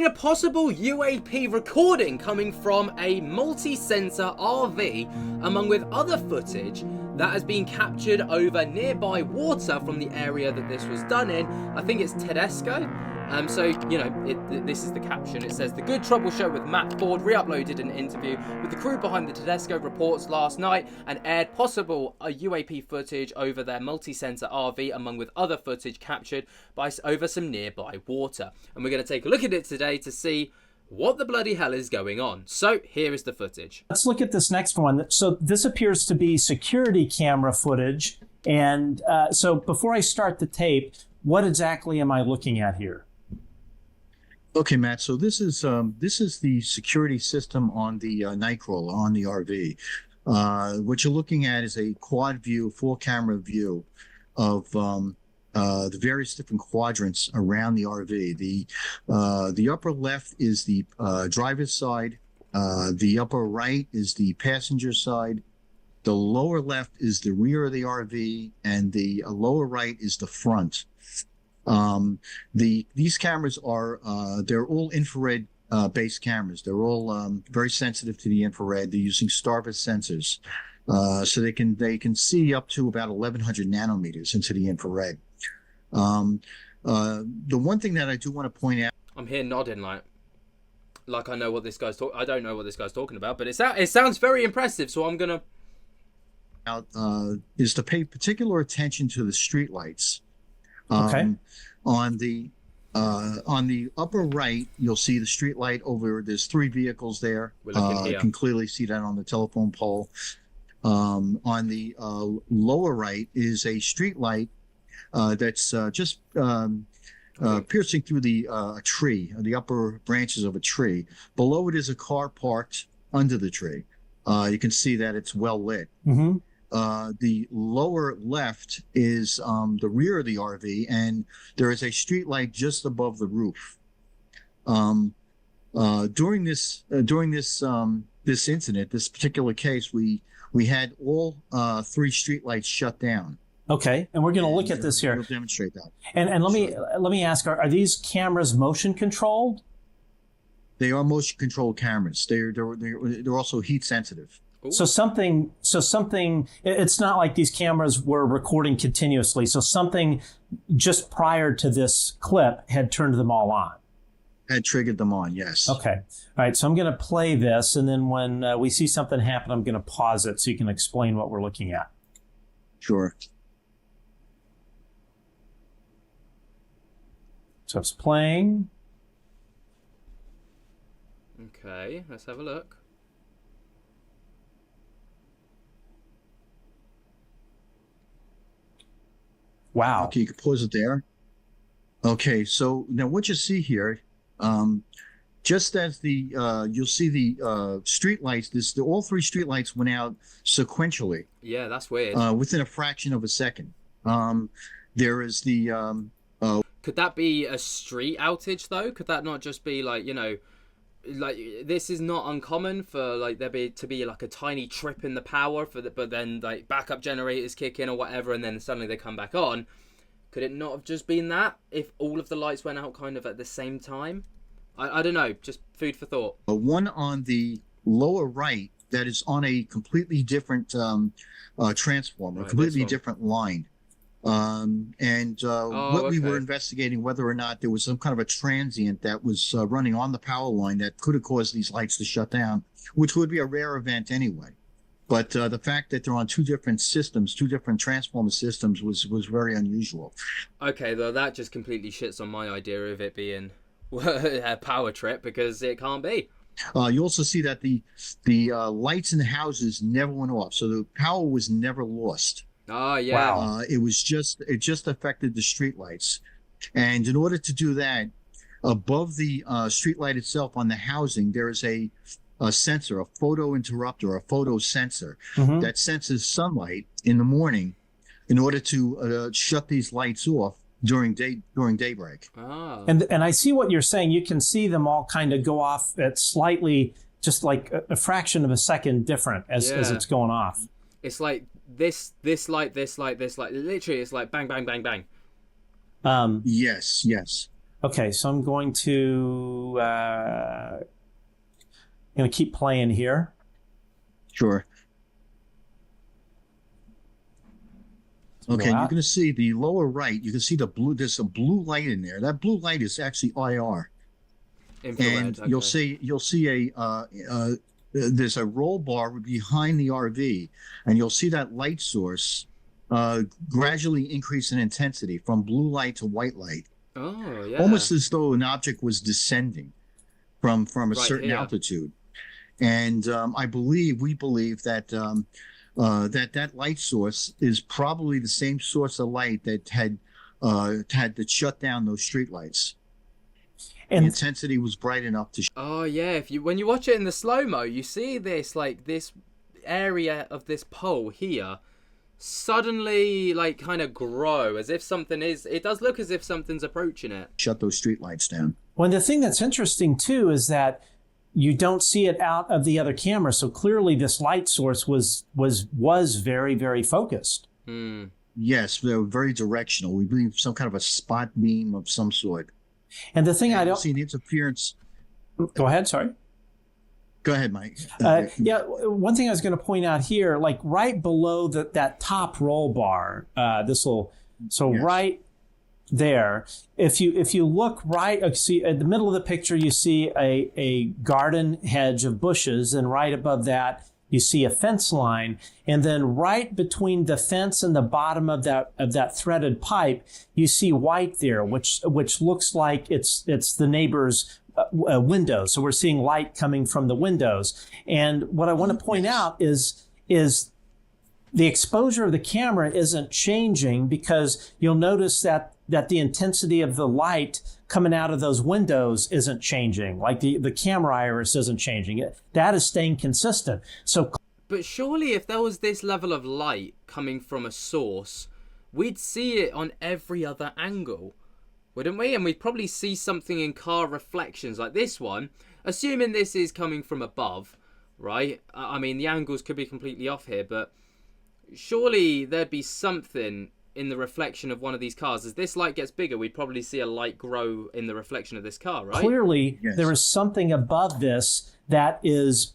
seen a possible UAP recording coming from a multi-sensor RV, along with other footage that has been captured over nearby water from the area that this was done in. I think it's Tedesco. So, you know, this is the caption. It says, "The Good Trouble Show with Matt Ford re-uploaded an interview with the crew behind the Tedesco reports last night and aired possible UAP footage over their multi-sensor RV, among with other footage captured by over some nearby water. And we're going to take a look at it today to see what the bloody hell is going on." So here is the footage. Let's look at this next one. So this appears to be security camera footage. And so before I start the tape, what exactly am I looking at here? Okay, Matt. So this is the security system on the Nightcrawler on the RV. What you're looking at is a quad view, 4-camera view of the various different quadrants around the RV. The upper left is the driver's side. The upper right is the passenger side. The lower left is the rear of the RV, and the lower right is the front. These cameras are they're all infrared based cameras. They're all very sensitive to the infrared. They're using starburst sensors, so they can see up to about 1100 nanometers into the infrared. The one thing that I do want to point out, I'm here nodding like I know what this guy's I don't know what this guy's talking about, but it sounds very impressive. So I'm gonna is to pay particular attention to the street lights. Okay. On the upper right, you'll see the street light over. There's 3 vehicles there. We're looking here. You can clearly see that on the telephone pole. On the lower right is a street light that's just piercing through a tree, the upper branches of a tree. Below it is a car parked under the tree. You can see that it's well lit. Mm-hmm. The lower left is the rear of the RV, and there is a street light just above the roof. During this incident, this particular case, we had all 3 street lights shut down. Okay, and we're going to look at this here. We'll demonstrate that. And let me ask: Are these cameras motion controlled? They are motion controlled cameras. They're also heat sensitive. Ooh. So something, it's not like these cameras were recording continuously. So something just prior to this clip had turned them all on. Had triggered them on, yes. Okay. All right. So I'm going to play this. And then when we see something happen, I'm going to pause it so you can explain what we're looking at. Sure. So it's playing. Okay, let's have a look. Wow. Okay, you can pause it there. Okay, so now what you see here, just as you'll see the street lights, all 3 street lights went out sequentially. Yeah, that's weird. Within a fraction of a second. There is the... Could that be a street outage, though? Could that not just be like, you know, like this is not uncommon for like there to be like a tiny trip in the power but then like backup generators kick in or whatever, and then suddenly they come back on. Could it not have just been that if all of the lights went out kind of at the same time? I don't know, just food for thought. One on the lower right that is on a completely different transformer, a completely different line. What we were investigating, whether or not there was some kind of a transient that was running on the power line that could have caused these lights to shut down, which would be a rare event anyway. But the fact that they're on 2 different systems, 2 different transformer systems, was very unusual. Okay, though that just completely shits on my idea of it being a power trip, because it can't be. You also see that the lights in the houses never went off, so the power was never lost. Oh, yeah. Wow. It just affected the street lights. And in order to do that, above the street light itself on the housing, there is a sensor, a photo interrupter, a photo sensor that senses sunlight in the morning in order to shut these lights off during daybreak. Oh. And I see what you're saying. You can see them all kind of go off at slightly, just like a fraction of a second different as it's going off. It's like this light. Literally, it's like bang, bang, bang, bang. Yes. Okay, so I'm going to keep playing here. Sure. Okay, and you're going to see the lower right. You can see the blue. There's a blue light in there. That blue light is actually IR. Infrared. And you'll see there's a roll bar behind the RV, and you'll see that light source gradually increase in intensity from blue light to white light. Oh, yeah. Almost as though an object was descending from a Right certain here. altitude. And we believe that that light source is probably the same source of light that had to shut down those street lights. And the intensity was bright enough to. Oh yeah, when you watch it in the slow-mo, you see this area of this pole here suddenly kind of grow as if it does look as if something's approaching it. Shut those street lights down. Well, the thing that's interesting too is that you don't see it out of the other camera, so clearly this light source was very, very focused. Yes, they were very directional. We believe some kind of a spot beam of some sort. And the thing I don't see the interference. Go ahead. Sorry. Go ahead, Mike. One thing I was going to point out here, like right below that top roll bar, yes. Right there. If you look right, see at the middle of the picture, you see a garden hedge of bushes, and right above that, you see a fence line, and then right between the fence and the bottom of that threaded pipe, you see white there, which looks like it's the neighbor's window. So we're seeing light coming from the windows. And what I want to point out is the exposure of the camera isn't changing, because you'll notice that the intensity of the light coming out of those windows isn't changing. Like the camera iris isn't changing. That is staying consistent. But surely if there was this level of light coming from a source, we'd see it on every other angle, wouldn't we? And we'd probably see something in car reflections like this one, assuming this is coming from above, right? I mean, the angles could be completely off here, but surely there'd be something in the reflection of one of these cars. As this light gets bigger, we'd probably see a light grow in the reflection of this car, right? Clearly, yes. There is something above this that is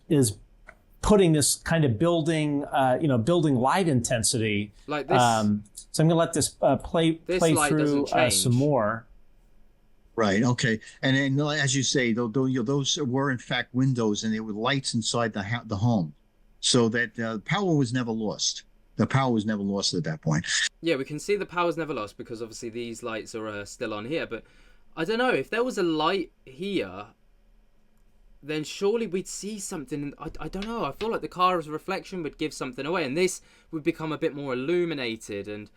putting this kind of building light intensity. Like this. So I'm going to let this play through some more. Right. Okay. And then, as you say, those were in fact windows, and there were lights inside the home, so that power was never lost. The power was never lost at that point. Yeah, we can see the power's never lost because obviously these lights are still on here. But I don't know, if there was a light here, then surely we'd see something. I don't know. I feel like the car's reflection would give something away, and this would become a bit more illuminated. And,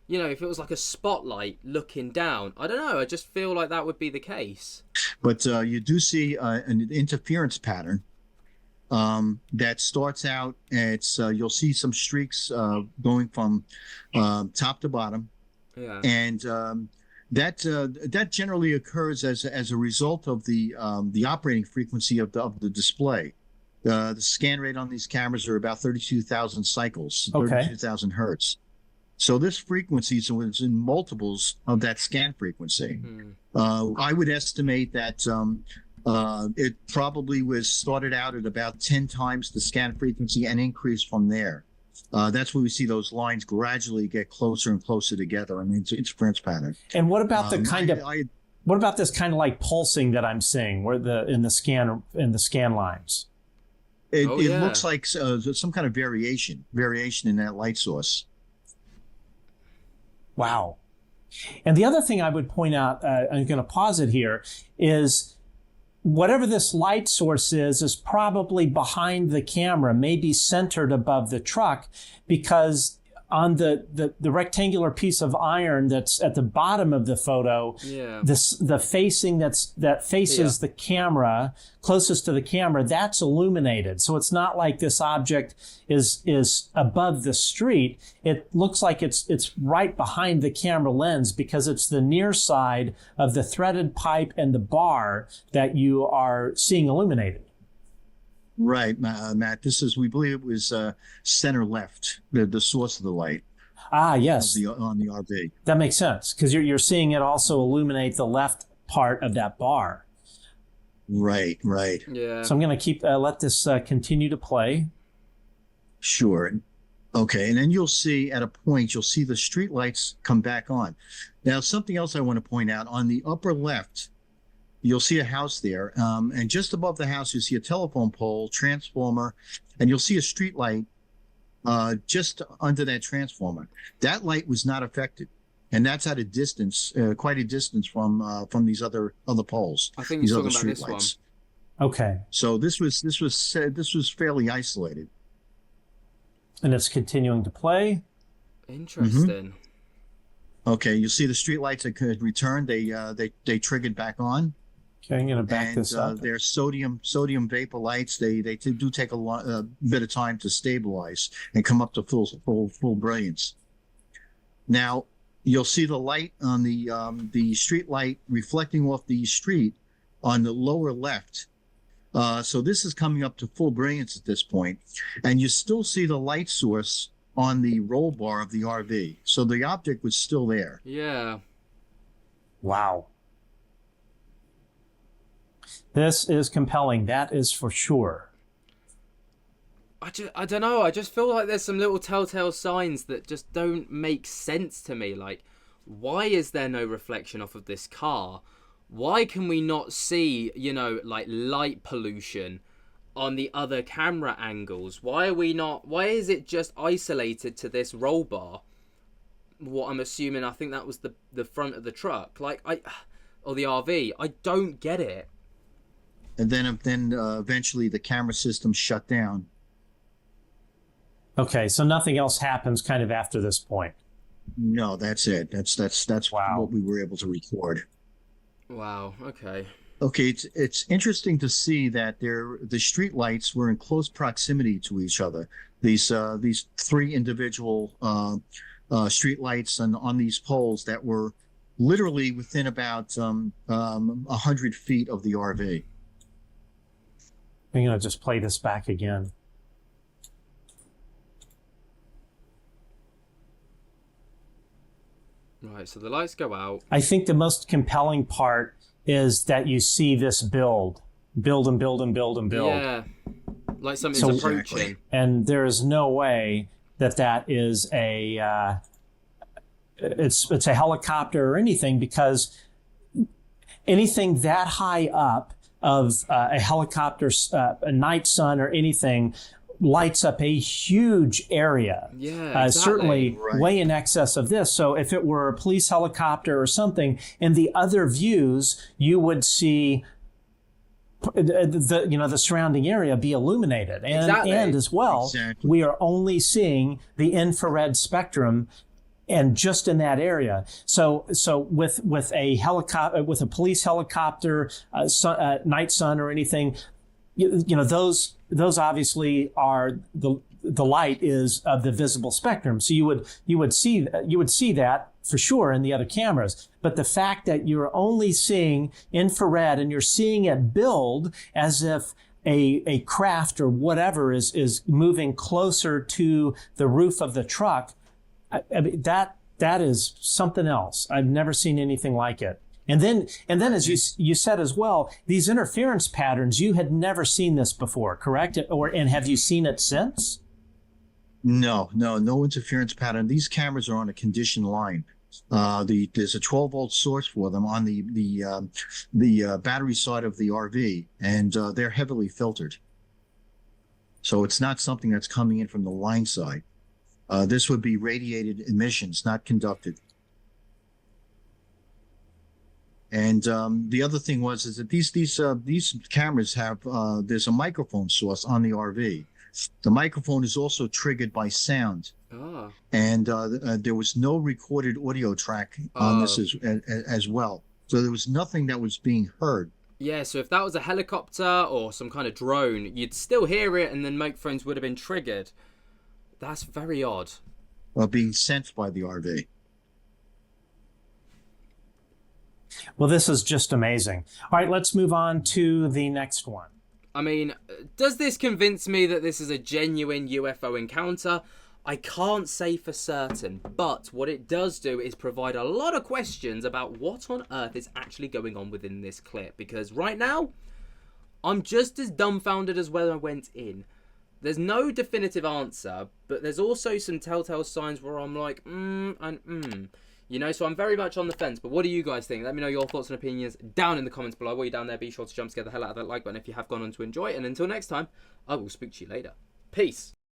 if it was like a spotlight looking down, I don't know. I just feel like that would be the case. But you do see an interference pattern. That starts out, you'll see some streaks going from top to bottom, and that generally occurs as a result of the operating frequency of the display. The scan rate on these cameras are about 32,000 cycles, 32,000 hertz. So this frequency is in multiples of that scan frequency. I would estimate that. It probably was started out at about 10 times the scan frequency and increased from there. That's where we see those lines gradually get closer and closer together. I mean, it's interference pattern. And what about what about this kind of like pulsing that I'm seeing, where in the scan lines? It looks like some kind of variation in that light source. Wow. And the other thing I would point out, I'm going to pause it here, is whatever this light source is probably behind the camera, maybe centered above the truck, because on the rectangular piece of iron that's at the bottom of the photo, the facing that faces the camera, closest to the camera, that's illuminated. So it's not like this object is above the street. It looks like it's right behind the camera lens, because it's the near side of the threaded pipe and the bar that you are seeing illuminated. Right, Matt. We believe it was center left, the source of the light. Ah, yes. On the RV. That makes sense, because you're seeing it also illuminate the left part of that bar. Right, right. Yeah. So I'm going to keep let this continue to play. Sure. Okay, and then you'll see at a point, you'll see the street lights come back on. Now, something else I want to point out, on the upper left, you'll see a house there, and just above the house, you see a telephone pole, transformer, and you'll see a street light just under that transformer. That light was not affected, and that's at a distance, quite a distance from these other poles. I think these you're other talking about street this lights. Okay. So this was fairly isolated. And it's continuing to play. Interesting. Okay, you see the street lights that could return. They triggered back on. Okay, I'm going to back this up. They're sodium vapor lights. They do take a bit of time to stabilize and come up to full brilliance. Now you'll see the light on the street light reflecting off the street on the lower left. So this is coming up to full brilliance at this point, and you still see the light source on the roll bar of the RV. So the object was still there. Yeah. Wow. This is compelling. That is for sure. I don't know. I just feel like there's some little telltale signs that just don't make sense to me. Like, why is there no reflection off of this car? Why can we not see, like light pollution on the other camera angles? Why is it just isolated to this roll bar? What I'm assuming, I think that was the front of the truck. Or the RV. I don't get it. And then eventually the camera system shut down. Okay, so nothing else happens kind of after this point. No, that's it. That's Wow. what we were able to record. Wow. Okay. Okay, it's interesting to see that the street lights were in close proximity to each other. These three individual street lights on these poles that were literally within about 100 feet of the RV. I'm going to just play this back again. Right, so the lights go out. I think the most compelling part is that you see this build and build and build and build. Yeah. Like something's approaching. And there is no way that is it's a helicopter or anything, because anything that high up of a helicopter, a night sun or anything, lights up a huge area. Yeah, exactly. Certainly Right. way in excess of this. So if it were a police helicopter or something, in the other views, you would see the surrounding area be illuminated. And, Exactly. and as well, Exactly. we are only seeing the infrared spectrum, and just in that area. So with a helicopter, with a police helicopter, night sun or anything, those obviously are the light is of the visible spectrum. So you would see that for sure in the other cameras. But the fact that you're only seeing infrared and you're seeing it build as if a craft or whatever is moving closer to the roof of the truck, I mean, that is something else. I've never seen anything like it. And then as you said as well, these interference patterns, you had never seen this before, correct? And have you seen it since? No interference pattern. These cameras are on a conditioned line. There's a 12-volt source for them on the battery side of the RV, and they're heavily filtered. So it's not something that's coming in from the line side. This would be radiated emissions, not conducted. And the other thing is that these cameras have there's a microphone source on the RV. The microphone is also triggered by sound, and there was no recorded audio track on this as well. So there was nothing that was being heard. Yeah, so if that was a helicopter or some kind of drone, you'd still hear it, and then microphones would have been triggered. That's very odd. Being sensed by the RV. Well, this is just amazing. All right, let's move on to the next one. I mean, does this convince me that this is a genuine UFO encounter? I can't say for certain, but what it does do is provide a lot of questions about what on earth is actually going on within this clip. Because right now, I'm just as dumbfounded as when I went in. There's no definitive answer, but there's also some telltale signs where I'm like, You know, so I'm very much on the fence. But what do you guys think? Let me know your thoughts and opinions down in the comments below. While you're down there, be sure to jump scare the hell out of that like button if you have gone on to enjoy it. And until next time, I will speak to you later. Peace.